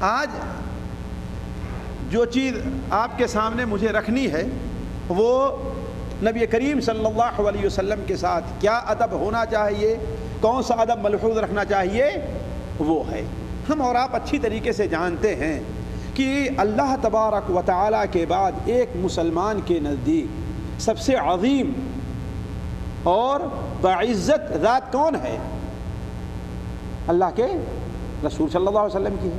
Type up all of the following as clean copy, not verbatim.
آج جو چیز آپ کے سامنے مجھے رکھنی ہے وہ نبی کریم صلی اللہ علیہ وسلم کے ساتھ کیا ادب ہونا چاہیے، کون سا ادب ملحوظ رکھنا چاہیے، وہ ہے۔ ہم اور آپ اچھی طریقے سے جانتے ہیں کہ اللہ تبارک و تعالیٰ کے بعد ایک مسلمان کے نزدیک سب سے عظیم اور باعزت ذات کون ہے؟ اللہ کے رسول صلی اللہ علیہ وسلم کی ہے۔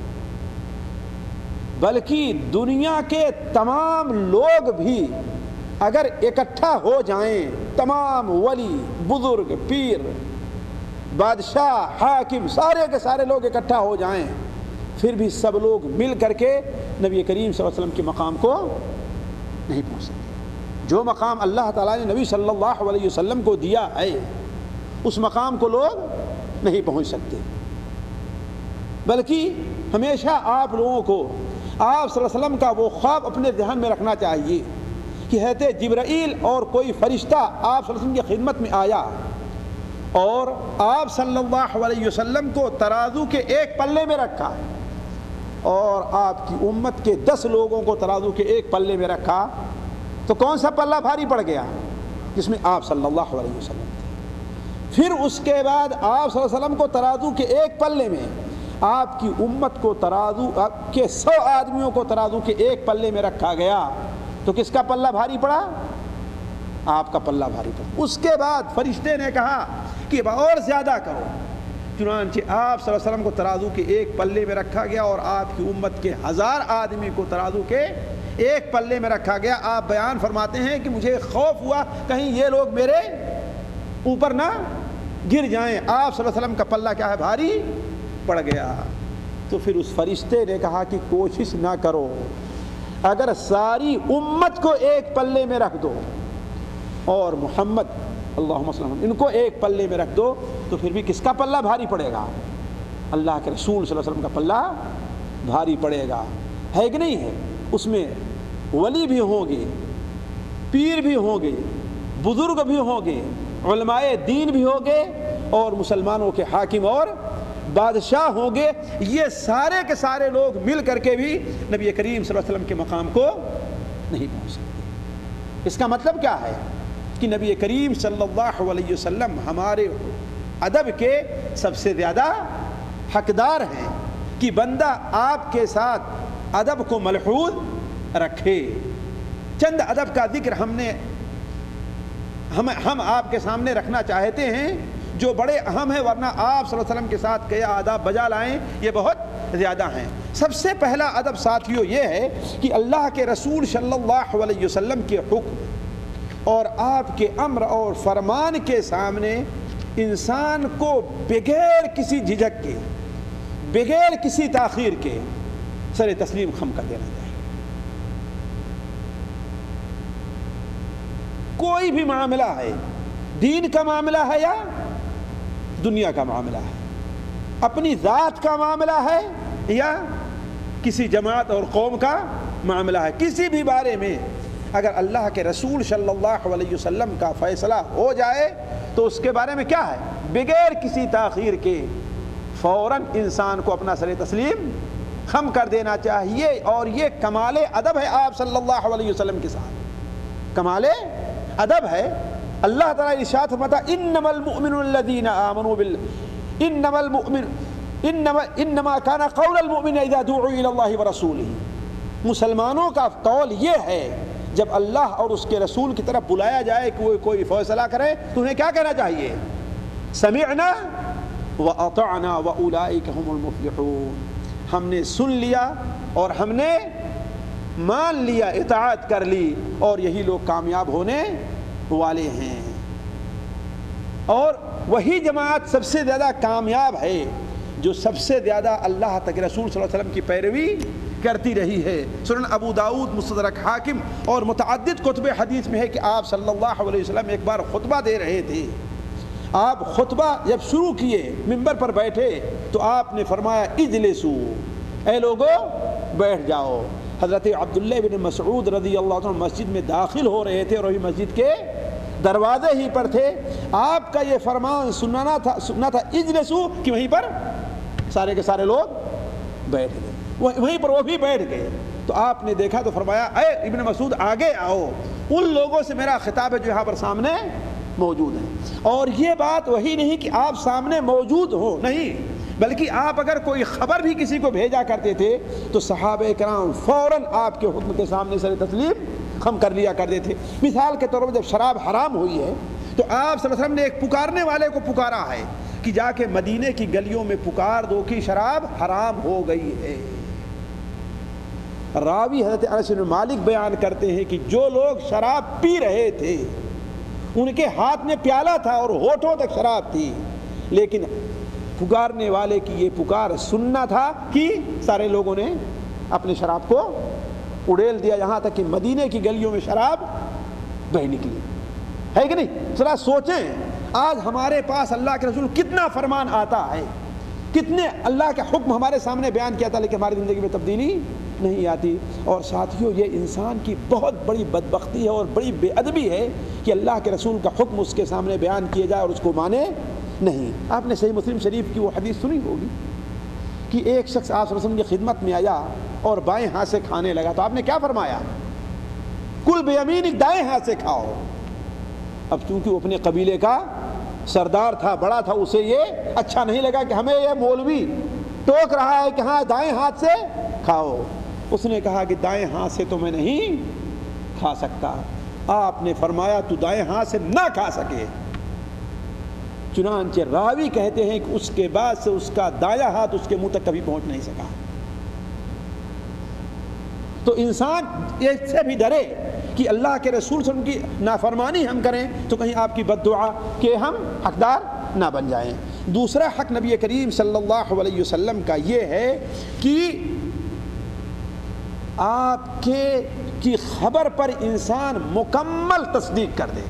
بلکہ دنیا کے تمام لوگ بھی اگر اکٹھا ہو جائیں، تمام ولی، بزرگ، پیر، بادشاہ، حاکم، سارے کے سارے لوگ اکٹھا ہو جائیں، پھر بھی سب لوگ مل کر کے نبی کریم صلی اللہ علیہ وسلم کے مقام کو نہیں پہنچ سکتے۔ جو مقام اللہ تعالیٰ نے نبی صلی اللہ علیہ وسلم کو دیا ہے اس مقام کو لوگ نہیں پہنچ سکتے۔ بلکہ ہمیشہ آپ لوگوں کو آپ صلی اللہ علیہ وسلم کا وہ خواب اپنے ذہن میں رکھنا چاہیے کہ حضرت جبرائیل اور کوئی فرشتہ آپ صلی اللہ علیہ وسلم کی خدمت میں آیا اور آپ صلی اللہ علیہ وسلم کو ترازو کے ایک پلے میں رکھا اور آپ کی امت کے 10 لوگوں کو ترازو کے ایک پلے میں رکھا، تو کون سا پلہ بھاری پڑ گیا؟ جس میں آپ صلی اللہ علیہ وسلم تھے۔ پھر اس کے بعد آپ صلی اللہ علیہ وسلم کو ترازو کے ایک پلے میں، آپ کی امت کو ترازو کے 100 آدمیوں کو ترازو کے ایک پلے میں رکھا گیا، تو کس کا پلہ بھاری پڑا؟ آپ کا پلہ بھاری پڑا۔ اس کے بعد فرشتے نے کہا کہ اور زیادہ کرو، چنانچہ آپ صلی اللہ علیہ وسلم کو ترازو کے ایک پلے میں رکھا گیا اور آپ کی امت کے 1000 آدمی کو ترازو کے ایک پلے میں رکھا گیا۔ آپ بیان فرماتے ہیں کہ مجھے خوف ہوا کہیں یہ لوگ میرے اوپر نہ گر جائیں۔ آپ صلی اللہ علیہ وسلم کا پلہ کیا ہے؟ بھاری پڑ گیا۔ تو پھر اس فرشتے نے کہا کہ کوشش نہ کرو، اگر ساری امت کو ایک پلے میں رکھ دو اور محمد اللہم صلی اللہ علیہ وسلم ان کو ایک پلے میں رکھ دو، تو پھر بھی کس کا پلہ بھاری پڑے گا؟ اللہ کے رسول صلی اللہ علیہ وسلم کا پلہ بھاری پڑے گا، ہے کہ نہیں ہے؟ اس میں ولی بھی ہوں گے، پیر بھی ہوں گے، بزرگ بھی ہوں گے، علماء دین بھی ہوں گے اور مسلمانوں کے حاکم اور بادشاہ ہوں گے۔ یہ سارے کے سارے لوگ مل کر کے بھی نبی کریم صلی اللہ علیہ وسلم کے مقام کو نہیں پہنچ سکتے۔ اس کا مطلب کیا ہے کہ نبی کریم صلی اللہ علیہ وسلم ہمارے ادب کے سب سے زیادہ حقدار ہیں کہ بندہ آپ کے ساتھ ادب کو ملحوظ رکھے۔ چند ادب کا ذکر ہم آپ کے سامنے رکھنا چاہتے ہیں جو بڑے اہم ہیں، ورنہ آپ صلی اللہ علیہ وسلم کے ساتھ کیا آداب بجا لائیں یہ بہت زیادہ ہیں۔ سب سے پہلا ادب ساتھیوں یہ ہے کہ اللہ کے رسول صلی اللہ علیہ وسلم کے حکم اور آپ کے امر اور فرمان کے سامنے انسان کو بغیر کسی جھجک کے، بغیر کسی تاخیر کے سر تسلیم خم کر دینا چاہیے۔ کوئی بھی معاملہ ہے، دین کا معاملہ ہے یا دنیا کا معاملہ ہے، اپنی ذات کا معاملہ ہے یا کسی جماعت اور قوم کا معاملہ ہے، کسی بھی بارے میں اگر اللہ کے رسول صلی اللہ علیہ وسلم کا فیصلہ ہو جائے تو اس کے بارے میں کیا ہے؟ بغیر کسی تاخیر کے فوراً انسان کو اپنا سر تسلیم خم کر دینا چاہیے، اور یہ کمال ادب ہے آپ صلی اللہ علیہ وسلم کے ساتھ، کمال ادب ہے۔ اللہ تعالیٰ ارشاد فرماتا انما المؤمنون الذین آمنوا انما کان قول المؤمن اذا دعوا الی اللہ ورسولہ، مسلمانوں کا قول یہ ہے جب اللہ اور اس کے رسول کی طرف بلایا جائے کہ وہ کوئی فیصلہ کرے تو انہیں کیا کہنا چاہیے؟ سمعنا واطعنا واولئک هم المفلحون، ہم نے سن لیا اور ہم نے مان لیا، اطاعت کر لی، اور یہی لوگ کامیاب ہونے والے ہیں۔ اور وہی جماعت سب سے زیادہ کامیاب ہے جو سب سے زیادہ اللہ تک رسول صلی اللہ علیہ وسلم کی پیروی کرتی رہی ہے۔ سنن ابو داؤد، مستدرک حاکم اور متعدد کتب حدیث میں ہے کہ آپ صلی اللہ علیہ وسلم ایک بار خطبہ دے رہے تھے۔ آپ خطبہ جب شروع کیے، ممبر پر بیٹھے، تو آپ نے فرمایا اجلسو، اے لوگو بیٹھ جاؤ۔ حضرت عبداللہ بن مسعود رضی اللہ عنہ مسجد میں داخل ہو رہے تھے اور ابھی مسجد کے دروازے ہی پر تھے۔ آپ کا یہ فرمان سننا تھا اجلسو، کہ وہیں پر سارے کے سارے لوگ بیٹھ گئے۔ وہیں پر وہ بھی بیٹھ گئے. تو آپ نے دیکھا تو فرمایا اے ابن مسعود آگے آؤ, ان لوگوں سے میرا خطاب ہے جو یہاں پر سامنے موجود ہیں. اور یہ بات وہی نہیں کہ آپ سامنے موجود ہو, نہیں, بلکہ آپ اگر کوئی خبر بھی کسی کو بھیجا کرتے تھے تو صحابہ کرام فوراً آپ کے حکم کے سامنے سر تسلیم خم کر لیا کرتے تھے. مثال کے طور پر جب شراب حرام ہوئی ہے تو آپ صلی اللہ علیہ وسلم نے ایک پکارنے والے کو پکارا ہے کہ جا کے مدینے کی گلیوں میں پکار دو کہ شراب حرام ہو گئی ہے. راوی حضرت انس بن مالک بیان کرتے ہیں کہ جو لوگ شراب پی رہے تھے ان کے ہاتھ میں پیالہ تھا اور ہونٹوں تک شراب تھی, لیکن پکارنے والے کی یہ پکار سننا تھا کہ سارے لوگوں نے اپنے شراب کو اڑیل دیا, یہاں تک کہ مدینے کی گلیوں میں شراب بہہ نکلی. ہے کہ نہیں؟ ذرا سوچیں آج ہمارے پاس اللہ کے رسول کتنا فرمان آتا ہے, کتنے اللہ کا حکم ہمارے سامنے بیان کیا تھا, لیکن ہماری زندگی میں تبدیلی نہیں آتی. اور ساتھیوں یہ انسان کی بہت بڑی بدبختی ہے اور بڑی بے ادبی ہے کہ اللہ کے رسول کا حکم اس کے سامنے بیان کیا جائے اور اس کو مانے نہیں. آپ نے صحیح مسلم شریف کی وہ حدیث سنی ہوگی کہ ایک شخص آپ صلی اللہ علیہ وسلم کی خدمت میں آیا اور بائیں ہاتھ سے کھانے لگا تو آپ نے کیا فرمایا؟ کل بیمینک, دائیں ہاتھ سے کھاؤ. اب چونکہ وہ اپنے قبیلے کا سردار تھا, بڑا تھا, اسے یہ اچھا نہیں لگا کہ ہمیں یہ مولوی ٹوک رہا ہے کہ ہاں دائیں ہاتھ سے کھاؤ. اس نے کہا کہ دائیں ہاتھ سے تو میں نہیں کھا سکتا. آپ نے فرمایا تو دائیں ہاتھ سے نہ کھا سکے. چنانچہ راوی کہتے ہیں کہ اس کے بعد سے اس کا دایاں ہاتھ اس کے منہ تک کبھی پہنچ نہیں سکا. تو انسان اس سے بھی ڈرے کہ اللہ کے رسول صلی اللہ علیہ وسلم کی نافرمانی ہم کریں تو کہیں آپ کی بد دعا کہ ہم حقدار نہ بن جائیں. دوسرا حق نبی کریم صلی اللہ علیہ وسلم کا یہ ہے کہ آپ کی خبر پر انسان مکمل تصدیق کر دے.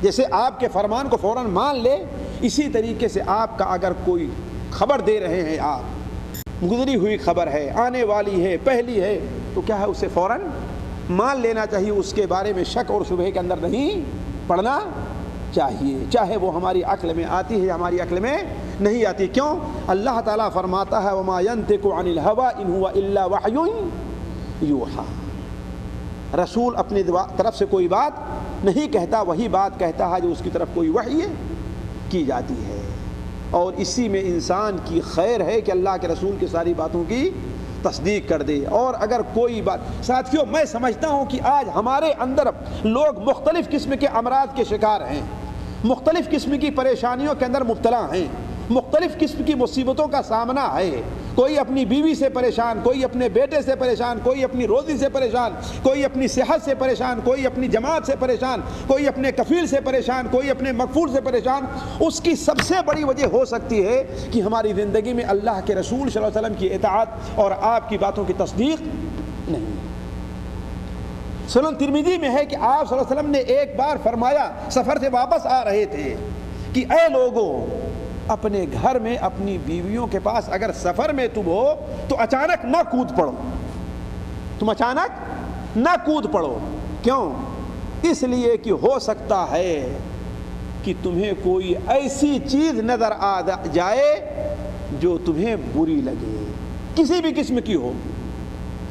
جیسے آپ کے فرمان کو فوراً مان لے, اسی طریقے سے آپ کا اگر کوئی خبر دے رہے ہیں, آپ گزری ہوئی خبر ہے, آنے والی ہے, پہلی ہے, تو کیا ہے اسے فوراً مان لینا چاہیے. اس کے بارے میں شک اور شبہ کے اندر نہیں پڑنا چاہیے, چاہے وہ ہماری عقل میں آتی ہے یا ہماری عقل میں نہیں آتی. کیوں؟ اللہ تعالیٰ فرماتا ہے وما ينطق عن الهوى ان هو الا وحی یوحی. رسول اپنی طرف سے کوئی بات نہیں کہتا, وہی بات کہتا ہے جو اس کی طرف کوئی وحی کی جاتی ہے. اور اسی میں انسان کی خیر ہے کہ اللہ کے رسول کی ساری باتوں کی تصدیق کر دے. اور اگر کوئی بات, ساتھیوں میں سمجھتا ہوں کہ آج ہمارے اندر لوگ مختلف قسم کے امراض کے شکار ہیں, مختلف قسم کی پریشانیوں کے اندر مبتلا ہیں, مختلف قسم کی مصیبتوں کا سامنا ہے. کوئی اپنی بیوی سے پریشان, کوئی اپنے بیٹے سے پریشان, کوئی اپنی روزی سے پریشان, کوئی اپنی صحت سے پریشان, کوئی اپنی جماعت سے پریشان, کوئی اپنے کفیل سے پریشان, کوئی اپنے مغفور سے پریشان. اس کی سب سے بڑی وجہ ہو سکتی ہے کہ ہماری زندگی میں اللہ کے رسول صلی اللہ علیہ وسلم کی اطاعت اور آپ کی باتوں کی تصدیق نہیں. سنن ترمذی میں ہے کہ آپ صلی اللہ علیہ وسلم نے ایک بار فرمایا, سفر سے واپس آ رہے تھے, کہ اے لوگوں, اپنے گھر میں اپنی بیویوں کے پاس اگر سفر میں تم ہو تو اچانک نہ کود پڑو. تم اچانک نہ کود پڑو. کیوں؟ اس لیے کہ ہو سکتا ہے کہ تمہیں کوئی ایسی چیز نظر آ جائے جو تمہیں بری لگے, کسی بھی قسم کی ہو.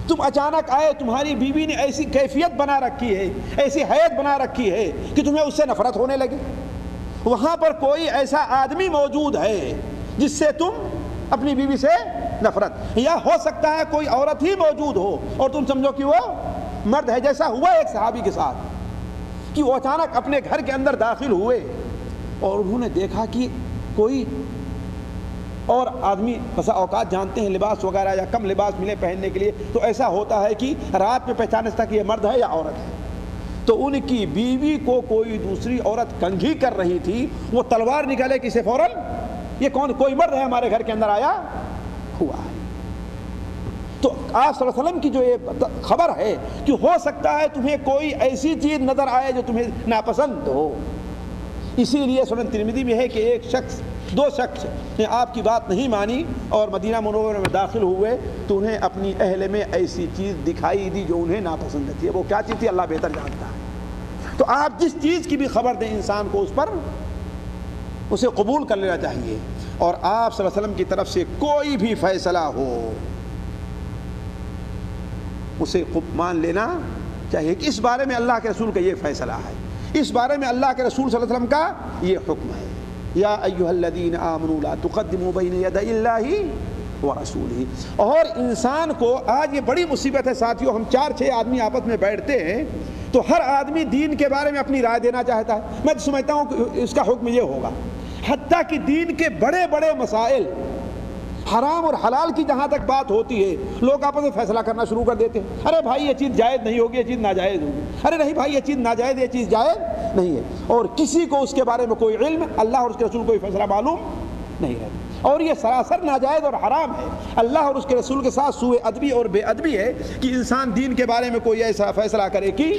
تم اچانک آئے, تمہاری بیوی نے ایسی کیفیت بنا رکھی ہے, ایسی حیت بنا رکھی ہے کہ تمہیں اس سے نفرت ہونے لگے. وہاں پر کوئی ایسا آدمی موجود ہے جس سے تم اپنی بیوی سے نفرت, یا ہو سکتا ہے کوئی عورت ہی موجود ہو اور تم سمجھو کہ وہ مرد ہے. جیسا ہوا ایک صحابی کے ساتھ کہ وہ اچانک اپنے گھر کے اندر داخل ہوئے اور انہوں نے دیکھا کہ کوئی اور آدمی, بسا اوقات جانتے ہیں لباس وغیرہ یا کم لباس ملے پہننے کے لیے تو ایسا ہوتا ہے کہ رات میں پہچان سکتا کہ یہ مرد ہے یا عورت ہے. تو ان کی بیوی کو کوئی دوسری عورت کنگھی کر رہی تھی, وہ تلوار نکالے کسے فوراً, یہ کون, کوئی مرد ہے ہمارے گھر کے اندر آیا ہوا ہے. تو آپ صلی اللہ علیہ وسلم کی جو یہ خبر ہے کہ ہو سکتا ہے تمہیں کوئی ایسی چیز نظر آئے جو تمہیں ناپسند ہو. اسی لیے سنن ترمذی میں ہے کہ ایک شخص, دو شخص نے آپ کی بات نہیں مانی اور مدینہ منورہ میں داخل ہوئے تو انہیں اپنی اہل میں ایسی چیز دکھائی دی جو انہیں ناپسند تھی. وہ کیا چیز تھی اللہ بہتر جانتا ہے. تو آپ جس چیز کی بھی خبر دیں انسان کو اس پر اسے قبول کر لینا چاہیے. اور آپ صلی اللہ علیہ وسلم کی طرف سے کوئی بھی فیصلہ ہو, اسے مان لینا چاہیے کہ اس بارے میں اللہ کے رسول کا یہ فیصلہ ہے، اس بارے میں اللہ کے رسول صلی اللہ علیہ وسلم کا یہ حکم ہے، یا ایھا الذین آمنوا لا تقدموا بین یدی اللہ ورسولہ۔ اور انسان کو آج یہ بڑی مصیبت ہے ساتھیوں، ہم 4-6 آدمی آپس میں بیٹھتے ہیں تو ہر آدمی دین کے بارے میں اپنی رائے دینا چاہتا ہے، میں سمجھتا ہوں کہ اس کا حکم یہ ہوگا، حتیٰ کہ دین کے بڑے بڑے مسائل حرام اور حلال کی جہاں تک بات ہوتی ہے لوگ آپس میں فیصلہ کرنا شروع کر دیتے ہیں، ارے بھائی یہ چیز جائز نہیں ہوگی، یہ چیز ناجائز ہوگی، ارے نہیں بھائی یہ چیز ناجائز، یہ چیز جائز نہیں ہے، اور کسی کو اس کے بارے میں کوئی علم، اللہ اور اس کے رسول کو کوئی فیصلہ معلوم نہیں ہے، اور یہ سراسر ناجائز اور حرام ہے۔ اللہ اور اس کے رسول کے ساتھ سوء ادبی اور بے ادبی ہے کہ انسان دین کے بارے میں کوئی ایسا فیصلہ کرے کہ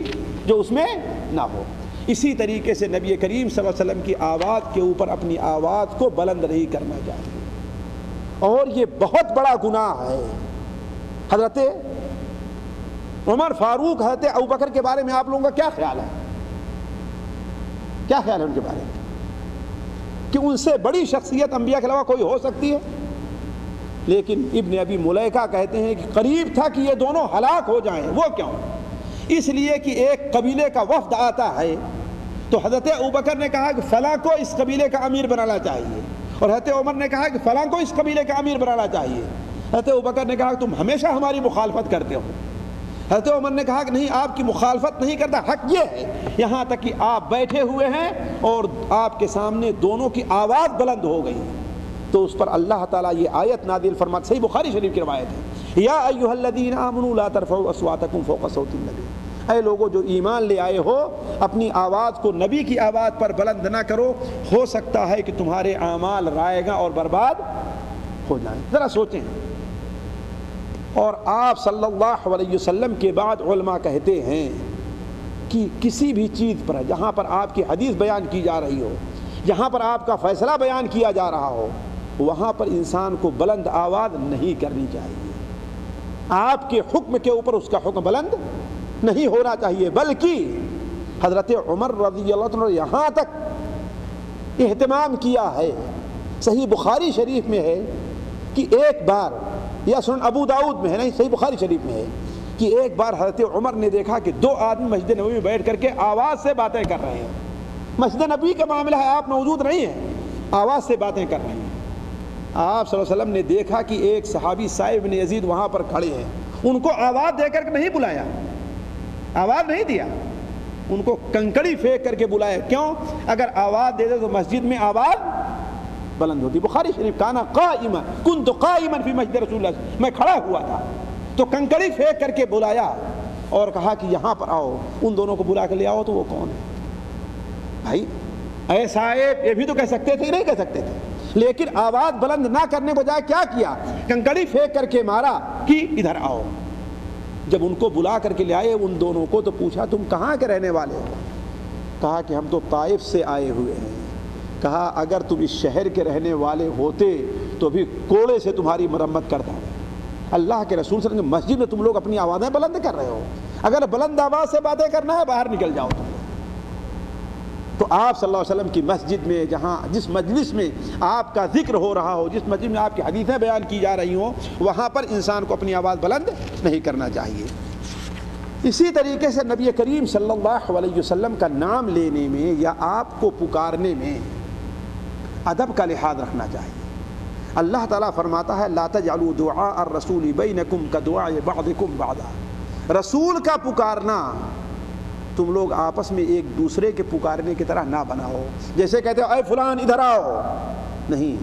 جو اس میں نہ ہو۔ اسی طریقے سے نبی کریم صلی اللہ علیہ وسلم کی آواز کے اوپر اپنی آواز کو بلند نہیں کرنا چاہیے، اور یہ بہت بڑا گناہ ہے۔ حضرت عمر فاروق، حضرت ابوبکر کے بارے میں آپ لوگوں کا کیا خیال ہے؟ کیا خیال ہے ان کے بارے میں؟ کہ ان سے بڑی شخصیت انبیاء کے علاوہ کوئی ہو سکتی ہے؟ لیکن ابن ابی ملیکہ کہتے ہیں کہ قریب تھا کہ یہ دونوں ہلاک ہو جائیں۔ وہ کیوں؟ اس لیے کہ ایک قبیلے کا وفد آتا ہے تو حضرت ابوبکر نے کہا کہ فلاں کو اس قبیلے کا امیر بنانا چاہیے، اور حضرت عمر نے کہا کہ فلاں کو اس قبیلے کا امیر بنانا چاہیے۔ حضرت ابوبکر نے کہا کہ تم ہمیشہ ہماری مخالفت کرتے ہو۔ حضرت عمر نے کہا کہ نہیں، آپ کی مخالفت نہیں کرتا، حق یہ ہے، یہاں تک کہ آپ بیٹھے ہوئے ہیں اور آپ کے سامنے دونوں کی آواز بلند ہو گئی، تو اس پر اللہ تعالیٰ یہ آیت نازل فرماتا، صحیح بخاری شریف کی روایت ہے، یا ایھا الذین آمنوا لا ترفعوا اصواتکم فوق صوت النبی، اے لوگوں جو ایمان لے آئے ہو اپنی آواز کو نبی کی آواز پر بلند نہ کرو، ہو سکتا ہے کہ تمہارے اعمال رائیگاں اور برباد ہو جائیں۔ ذرا سوچیں۔ اور آپ صلی اللہ علیہ وسلم کے بعد علماء کہتے ہیں کہ کسی بھی چیز پر جہاں پر آپ کی حدیث بیان کی جا رہی ہو، جہاں پر آپ کا فیصلہ بیان کیا جا رہا ہو، وہاں پر انسان کو بلند آواز نہیں کرنی چاہیے، آپ کے حکم کے اوپر اس کا حکم بلند نہیں ہونا چاہیے، بلکہ حضرت عمر رضی اللہ عنہ نے یہاں تک اہتمام کیا ہے، صحیح بخاری شریف میں ہے کہ ایک بار، یا سنن ابو داؤد میں ہے، نہیں صحیح بخاری شریف میں ہے کہ ایک بار حضرت عمر نے دیکھا کہ 2 آدمی مسجد نبوی میں بیٹھ کر کے آواز سے باتیں کر رہے ہیں، مسجد نبوی کا معاملہ ہے، آپ موجود نہیں ہیں، آواز سے باتیں کر رہے ہیں۔ آپ صلی اللہ علیہ وسلم نے دیکھا کہ ایک صحابی سعید بن یزید وہاں پر کھڑے ہیں، ان کو آواز دے کر نہیں بلایا، آواز نہیں دیا، ان کو کنکڑی پھینک کر کے بلایا۔ کیوں؟ اگر آواز دے دے تو مسجد میں آواز بلند ہوتی۔ بخاری شریف، کانا قائما کنت قائما فی مسجد رسول اللہ، میں کھڑا ہوا تھا تو کنکڑی پھینک کر کے بلایا اور کہا کہ یہاں پر آؤ، ان دونوں کو بلا کر لے آؤ۔ تو وہ کون ہے بھائی؟ اے صاحب، یہ بھی تو کہہ سکتے تھے، نہیں کہہ سکتے تھے، لیکن آواز بلند نہ کرنے کو جائے کیا کیا؟ کنکڑی پھینک کر کے مارا کہ ادھر آؤ۔ جب ان کو بلا کر کے لے آئے ان دونوں کو تو پوچھا تم کہاں کے رہنے والے ہو؟ کہا کہ ہم تو طائف سے آئے ہوئے ہیں۔ کہا اگر تم اس شہر کے رہنے والے ہوتے تو بھی کوڑے سے تمہاری مرمت کرتا ہے۔ اللہ کے رسول صلی اللہ علیہ وسلم، مسجد میں تم لوگ اپنی آوازیں بلند کر رہے ہو، اگر بلند آواز سے باتیں کرنا ہے باہر نکل جاؤ تم۔ تو آپ صلی اللہ علیہ وسلم کی مسجد میں، جہاں جس مجلس میں آپ کا ذکر ہو رہا ہو، جس مسجد میں آپ کی حدیثیں بیان کی جا رہی ہوں، وہاں پر انسان کو اپنی آواز بلند نہیں کرنا چاہیے۔ اسی طریقے سے نبی کریم صلی اللہ علیہ وسلم کا نام لینے میں یا آپ کو پکارنے میں ادب کا لحاظ رکھنا چاہیے۔ اللہ تعالیٰ فرماتا ہے لا تجعلوا دعاء الرسول بینکم کدعاء بعضکم بعضا، رسول کا پکارنا تم لوگ آپس میں ایک دوسرے کے پکارنے کی طرح نہ بناؤ، جیسے کہتے ہو اے فلان ادھر آؤ، نہیں،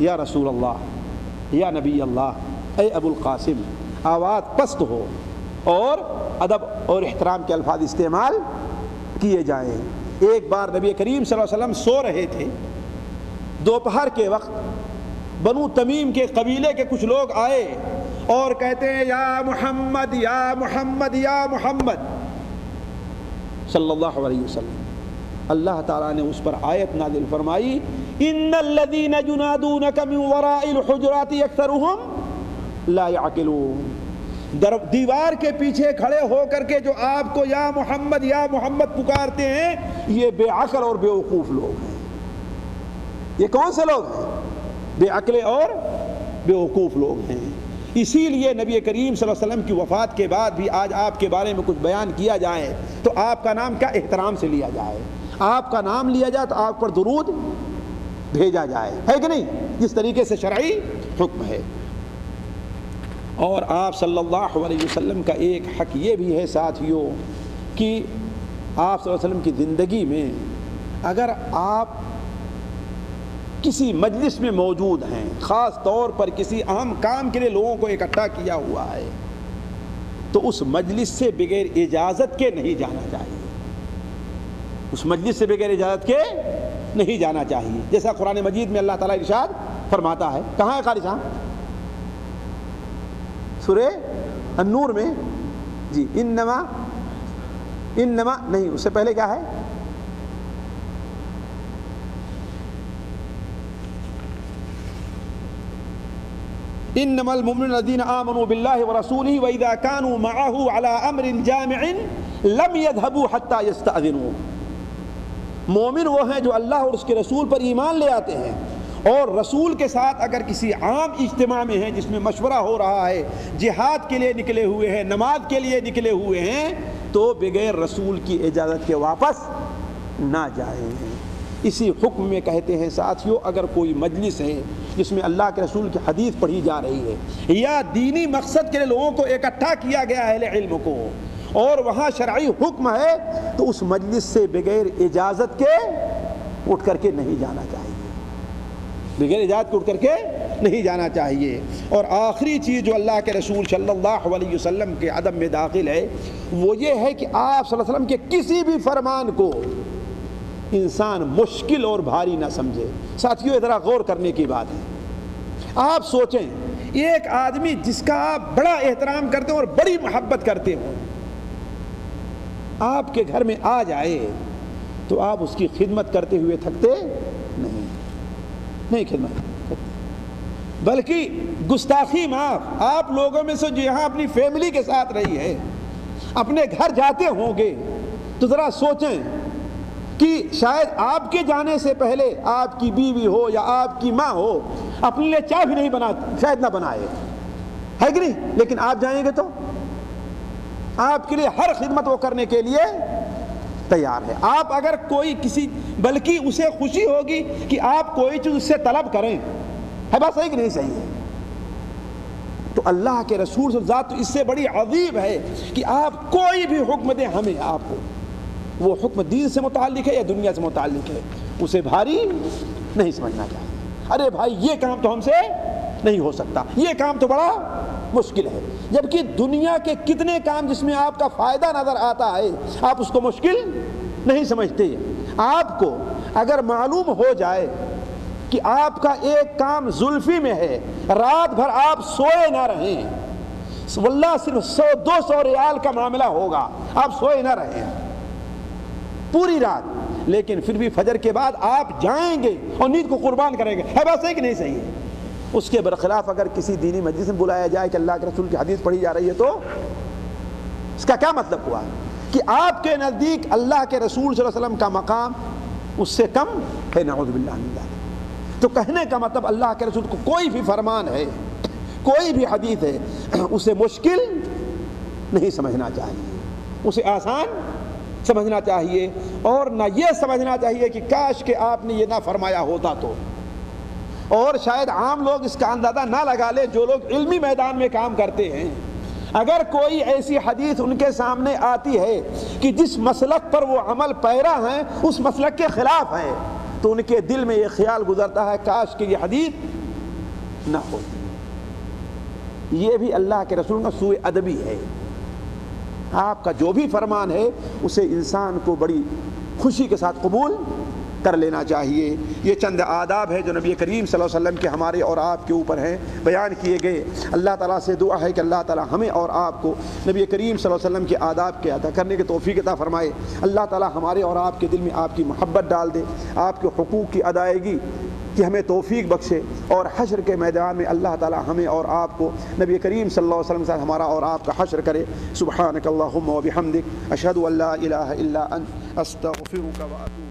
یا رسول اللہ، یا نبی اللہ، اے ابو القاسم، آواز پست ہو اور ادب اور احترام کے الفاظ استعمال کیے جائیں۔ ایک بار نبی کریم صلی اللہ علیہ وسلم سو رہے تھے، دوپہر کے وقت بنو تمیم کے قبیلے کے کچھ لوگ آئے اور کہتے ہیں یا محمد یا محمد یا محمد صلی اللہ علیہ وسلم۔ اللہ تعالیٰ نے اس پر آیت نازل فرمائی ان الذین ینادونک من وراء الحجرات اکثرهم لا یعقلون، دیوار کے پیچھے کھڑے ہو کر کے جو آپ کو یا محمد پکارتے ہیں، یہ بے عقل اور بے وقوف لوگ ہیں۔ یہ کون سے لوگ ہیں؟ بے عقل اور بے وقوف لوگ ہیں۔ اسی لیے نبی کریم صلی اللہ علیہ وسلم کی وفات کے بعد بھی آج آپ کے بارے میں کچھ بیان کیا جائے تو آپ کا نام کیا احترام سے لیا جائے، آپ کا نام لیا جائے تو آپ پر درود بھیجا جائے، ہے کہ نہیں، جس طریقے سے شرعی حکم ہے۔ اور آپ صلی اللہ علیہ وسلم کا ایک حق یہ بھی ہے ساتھیوں کہ آپ صلی اللہ علیہ وسلم کی زندگی میں اگر آپ کسی مجلس میں موجود ہیں، خاص طور پر کسی اہم کام کے لیے لوگوں کو اکٹھا کیا ہوا ہے، تو اس مجلس سے بغیر اجازت کے نہیں جانا چاہیے، اس مجلس سے بغیر اجازت کے نہیں جانا چاہیے، جیسا قرآن مجید میں اللہ تعالیٰ ارشاد فرماتا ہے۔ کہاں ہے قاری صاحب؟ سورہ النور میں جی، انما نہیں، اس سے پہلے کیا ہے؟ انما المؤمنون الذين آمنوا بالله ورسوله واذا كانوا معه على امر جامع لم يذهبوا حتى يستأذنوا۔ مومن وہ ہیں جو اللہ اور اس کے رسول پر ایمان لے آتے ہیں اور رسول کے ساتھ اگر کسی عام اجتماع میں ہیں جس میں مشورہ ہو رہا ہے، جہاد کے لیے نکلے ہوئے ہیں، نماز کے لیے نکلے ہوئے ہیں، تو بغیر رسول کی اجازت کے واپس نہ جائیں۔ اسی حکم میں کہتے ہیں ساتھیوں، اگر کوئی مجلس ہے جس میں اللہ کے رسول کی حدیث پڑھی جا رہی ہے یا دینی مقصد کے لیے لوگوں کو اکٹھا کیا گیا ہے اہل علم کو، اور وہاں شرعی حکم ہے، تو اس مجلس سے بغیر اجازت کے اٹھ کر کے نہیں جانا چاہیے، بغیر اجازت کے اٹھ کر کے نہیں جانا چاہیے۔ اور آخری چیز جو اللہ کے رسول صلی اللہ علیہ وسلم کے ادب میں داخل ہے وہ یہ ہے کہ آپ صلی اللہ علیہ وسلم کے کسی بھی فرمان کو انسان مشکل اور بھاری نہ سمجھے۔ ساتھیوں ذرا غور کرنے کی بات ہے، آپ سوچیں ایک آدمی جس کا آپ بڑا احترام کرتے ہیں اور بڑی محبت کرتے ہوں، آپ کے گھر میں آ جائے تو آپ اس کی خدمت کرتے ہوئے تھکتے نہیں خدمت کرتے، بلکہ گستاخی معاف، آپ لوگوں میں سے جو یہاں اپنی فیملی کے ساتھ رہی ہے، اپنے گھر جاتے ہوں گے تو ذرا سوچیں کہ شاید آپ کے جانے سے پہلے آپ کی بیوی ہو یا آپ کی ماں ہو اپنے لیے چائے بھی نہیں بنا، شاید نہ بنائے، ہے کہ نہیں، لیکن آپ جائیں گے تو آپ کے لیے ہر خدمت وہ کرنے کے لیے تیار ہے۔ آپ اگر کوئی کسی، بلکہ اسے خوشی ہوگی کہ آپ کوئی چیز اس سے طلب کریں، ہے بات صحیح کہ نہیں صحیح ہے؟ تو اللہ کے رسول سے ذات اس سے بڑی عظیم ہے کہ آپ کوئی بھی حکم دیں ہمیں، آپ کو وہ حکم دین سے متعلق ہے یا دنیا سے متعلق ہے، اسے بھاری نہیں سمجھنا چاہیے۔ ارے بھائی یہ کام تو ہم سے نہیں ہو سکتا، یہ کام تو بڑا مشکل ہے، جبکہ دنیا کے کتنے کام جس میں آپ کا فائدہ نظر آتا ہے آپ اس کو مشکل نہیں سمجھتے۔ آپ کو اگر معلوم ہو جائے کہ آپ کا ایک کام زلفی میں ہے، رات بھر آپ سوئے نہ رہیں، واللہ صرف 100-200 ریال کا معاملہ ہوگا، آپ سوئے نہ رہیں پوری رات، لیکن پھر بھی فجر کے بعد آپ جائیں گے اور نیند کو قربان کریں گے، ہے بات صحیح کہ نہیں صحیح ہے؟ اس کے برخلاف اگر کسی دینی مجلس میں بلایا جائے کہ اللہ کے رسول کی حدیث پڑھی جا رہی ہے، تو اس کا کیا مطلب ہوا کہ آپ کے نزدیک اللہ کے رسول صلی اللہ علیہ وسلم کا مقام اس سے کم ہے، نعوذ باللہ من ذلک۔ تو کہنے کا مطلب اللہ کے رسول کو کوئی بھی فرمان ہے، کوئی بھی حدیث ہے، اسے مشکل نہیں سمجھنا چاہیے، اسے آسان سمجھنا چاہیے، اور نہ یہ سمجھنا چاہیے کہ کاش کہ آپ نے یہ نہ فرمایا ہوتا تو۔ اور شاید عام لوگ اس کا اندازہ نہ لگا لے جو لوگ علمی میدان میں کام کرتے ہیں، اگر کوئی ایسی حدیث ان کے سامنے آتی ہے کہ جس مسلک پر وہ عمل پیرا ہیں اس مسلک کے خلاف ہے، تو ان کے دل میں یہ خیال گزرتا ہے کاش کہ یہ حدیث نہ ہوتی۔ یہ بھی اللہ کے رسول کا سوء ادبی ہے۔ آپ کا جو بھی فرمان ہے اسے انسان کو بڑی خوشی کے ساتھ قبول کر لینا چاہیے۔ یہ چند آداب ہے جو نبی کریم صلی اللہ علیہ وسلم کے ہمارے اور آپ کے اوپر ہیں، بیان کیے گئے۔ اللہ تعالیٰ سے دعا ہے کہ اللہ تعالیٰ ہمیں اور آپ کو نبی کریم صلی اللہ علیہ وسلم کے آداب کے ادا کرنے کی توفیق عطا فرمائے۔ اللہ تعالیٰ ہمارے اور آپ کے دل میں آپ کی محبت ڈال دے، آپ کے حقوق کی ادائیگی کہ ہمیں توفیق بخشے، اور حشر کے میدان میں اللہ تعالیٰ ہمیں اور آپ کو نبی کریم صلی اللہ علیہ وسلم کے ساتھ ہمارا اور آپ کا حشر کرے۔ سبحانک اللہم و بحمدک، اشہد ان لا الہ الا انت، استغفرک و اتوب